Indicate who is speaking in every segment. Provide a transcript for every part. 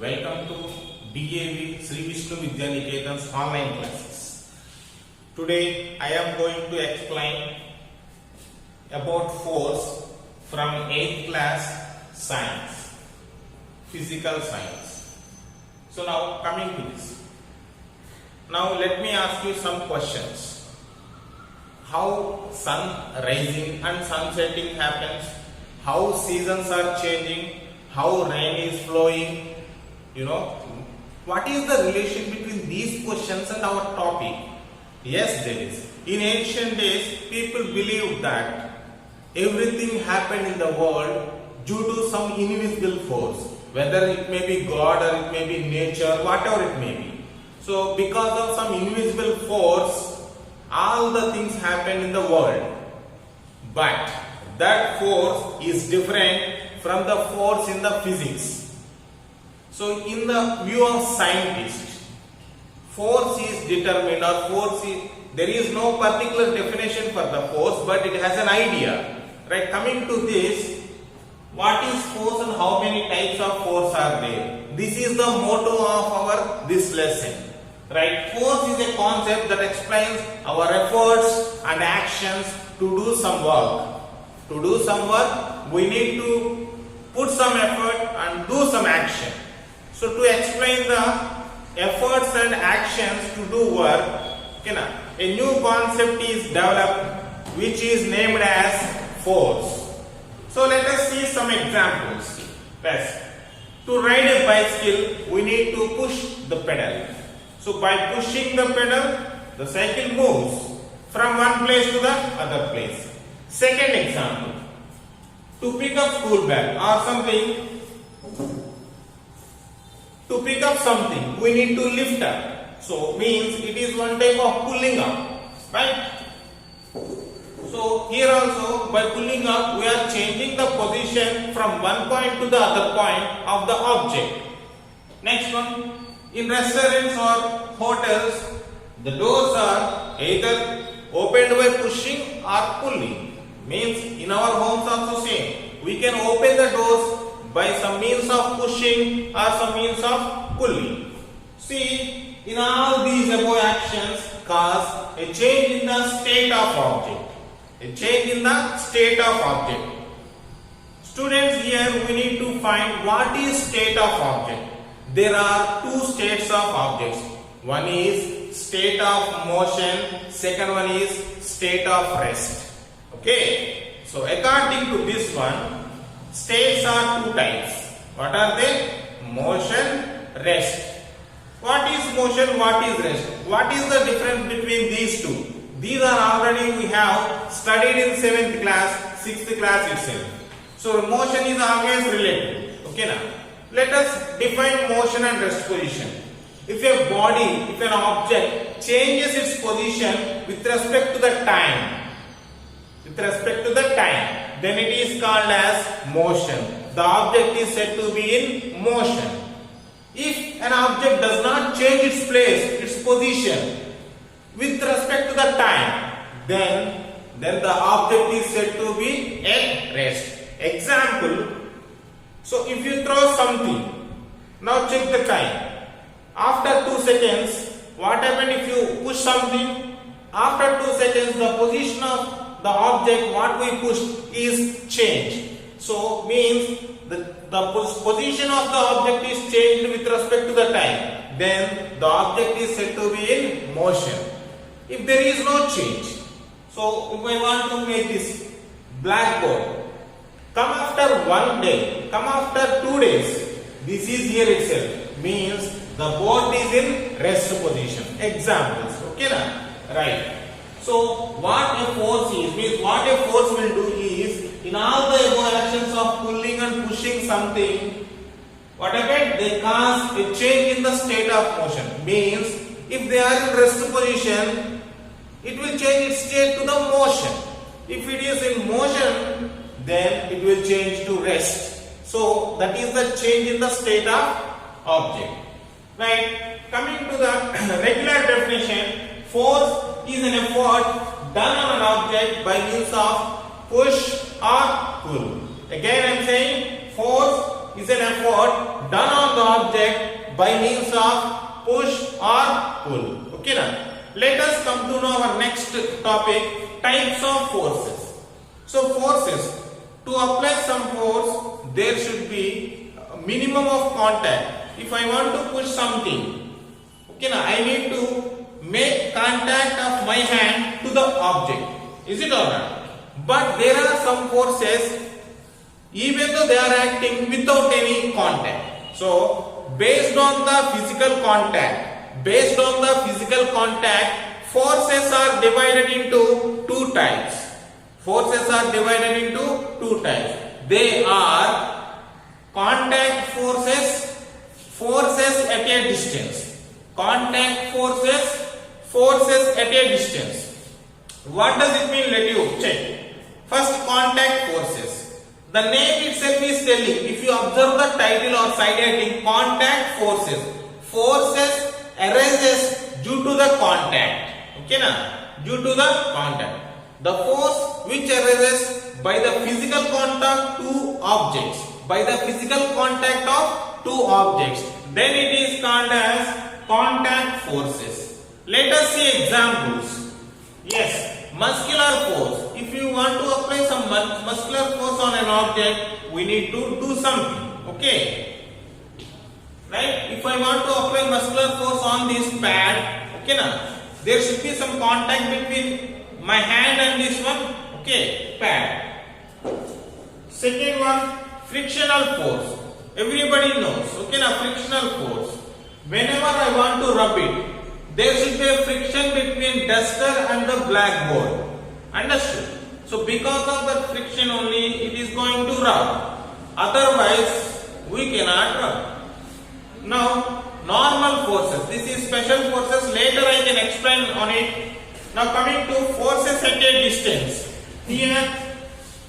Speaker 1: Welcome to DAV Sri Vishnu Vidya Niketan's online classes. Today I am going to explain about force from 8th class science, physical science. So now coming to this. Now let me ask you some questions. How sun rising and sun setting happens, how seasons are changing, how rain is flowing, what is the relation between these questions and our topic? Yes, there is. In ancient days, people believed that everything happened in the world due to some invisible force, whether it may be God or it may be nature, whatever it may be. So because of some invisible force, all the things happen in the world. But that force is different from the force in the physics. So in the view of scientists, force is determined, or there is no particular definition for the force, but it has an idea. Right? Coming to this, what is force and how many types of force are there? This is the motto of this lesson. Right? Force is a concept that explains our efforts and actions to do some work. To do some work, we need to put some effort and do some action. So to explain the efforts and actions to do work, a new concept is developed which is named as force. So let us see some examples. First, to ride a bicycle, we need to push the pedal. So by pushing the pedal, the cycle moves from one place to the other place. Second example, to pick up school bag or something, to pick up something, we need to lift up. So means it is one type of pulling up, right? So here also by pulling up, we are changing the position from one point to the other point of the object. Next one, in restaurants or hotels, the doors are either opened by pushing or pulling. Means in our homes also same. We can open the doors by some means of pushing or some means of pulling. See, in all these above actions cause a change in the state of object. A change in the state of object. Students, here we need to find what is state of object. There are two states of objects. One is state of motion, second one is state of rest. Okay. So according to this one, states are two types. What are they? Motion, rest. What is motion? What is rest? What is the difference between these two? These are already we have studied in 7th class, 6th class itself. So motion is always related. Okay now. Let us define motion and rest position. If a body, if an object changes its position with respect to the time, then it is called as motion. The object is said to be in motion. If an object does not change its place, its position with respect to the time, then the object is said to be at rest. Example, so if you throw something, now check the time. After 2 seconds, what happens if you push something? After 2 seconds, the position of the object what we pushed is changed. So means the position of the object is changed with respect to the time. Then the object is said to be in motion. If there is no change, so if I want to make this blackboard, come after 1 day, come after 2 days, this is here itself, means the board is in rest position. Examples, okay now? Right. So what a force is, means what a force will do is, in all the above actions of pulling and pushing something, what happened? They cause a change in the state of motion. Means if they are in rest position, it will change its state to the motion. If it is in motion, then it will change to rest. So that is the change in the state of object. Right? Coming to the regular definition, force is an effort done on an object by means of push or pull. Again I am saying force is an effort done on the object by means of push or pull. Okay now. Let us come to know our next topic, types of forces. So forces, to apply some force there should be a minimum of contact. If I want to push something, okay now, I need to make contact of my hand to the object. Is it alright? But there are some forces even though they are acting without any contact. So based on the physical contact, forces are divided into two types. They are contact forces, forces at a distance. Contact forces, forces at a distance. What does it mean? Let you check. First, contact forces. The name itself is telling. If you observe the title or side heading, contact forces. Forces arises due to the contact. Okay na? Due to the contact. The force which arises by the physical contact to objects. By the physical contact of two objects. Then it is called as contact forces. Let us see examples. Yes, muscular force. If you want to apply some muscular force on an object, we need to do something. Okay. Right? If I want to apply muscular force on this pad, okay na, there should be some contact between my hand and this one, okay, pad. Second one, frictional force. Everybody knows, okay na, frictional force. Whenever I want to rub it, there should be a friction between duster and the blackboard. Understood? So because of that friction only, it is going to rub. Otherwise, we cannot rub. Now, normal forces. This is special forces. Later I can explain on it. Now coming to forces at a distance. Here,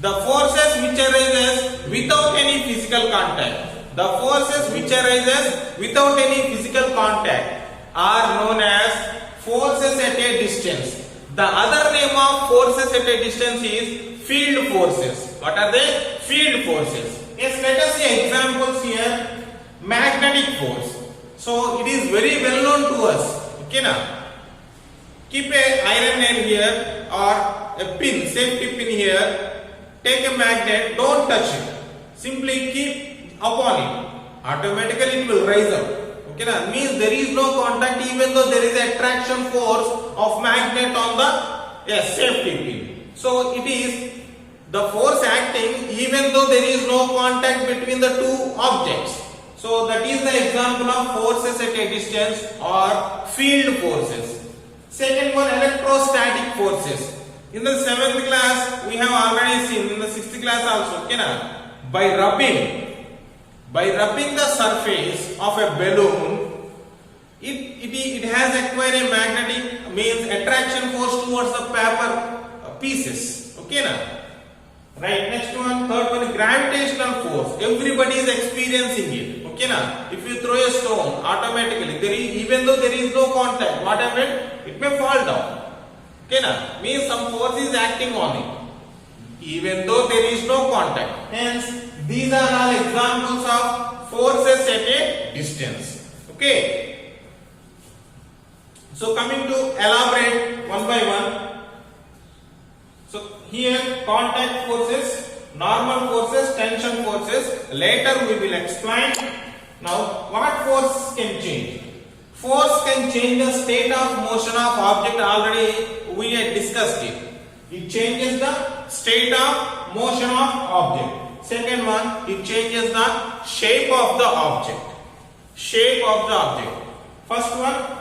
Speaker 1: the forces which arises without any physical contact. The forces which arises without any physical contact are known as forces at a distance. The other name of forces at a distance is field forces. What are they? Field forces. Yes, let us see examples here. Magnetic force. So it is very well known to us. Okay now. Keep a iron nail here or a pin, safety pin here. Take a magnet, don't touch it. Simply keep upon it. Automatically it will rise up. Okay na? Means there is no contact even though there is attraction force of magnet on the safety pin. So it is the force acting even though there is no contact between the two objects. So that is the example of forces at a distance or field forces. Second one, electrostatic forces. In the 7th class we have already seen, in the 6th class also, okay na? By rubbing the surface of a balloon, it has acquired a magnetic, means attraction force towards the paper pieces. Okay na? Right, next one, third one, gravitational force. Everybody is experiencing it. Okay na? If you throw a stone, automatically, even though there is no contact, what happened? It may fall down. Okay na? Means some force is acting on it, even though there is no contact. Hence, these are all examples of forces at a distance. Okay. So coming to elaborate one by one. So here contact forces, normal forces, tension forces. Later we will explain. Now what force can change? Force can change the state of motion of object. Already we had discussed it. It changes the state of motion of object. Second one, it changes the shape of the object. Shape of the object. First one,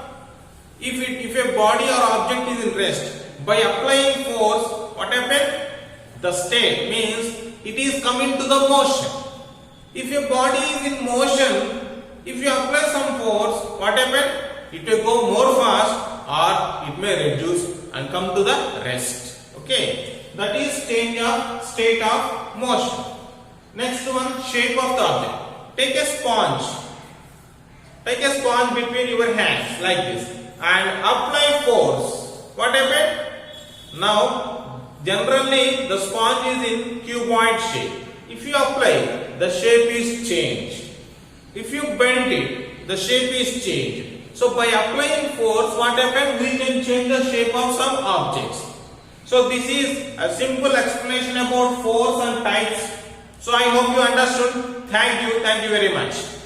Speaker 1: if a body or object is in rest, by applying force, what happened? The state means it is coming to the motion. If a body is in motion, if you apply some force, what happened? It will go more fast or it may reduce and come to the rest. Okay, that is change of state of motion. Next one, shape of the object. Take a sponge. Take a sponge between your hands like this and apply force. What happened? Now, generally the sponge is in cuboid shape. If you apply, the shape is changed. If you bend it, the shape is changed. So by applying force, what happens? We can change the shape of some objects. So this is a simple explanation about force and types. So I hope you understood. Thank you very much.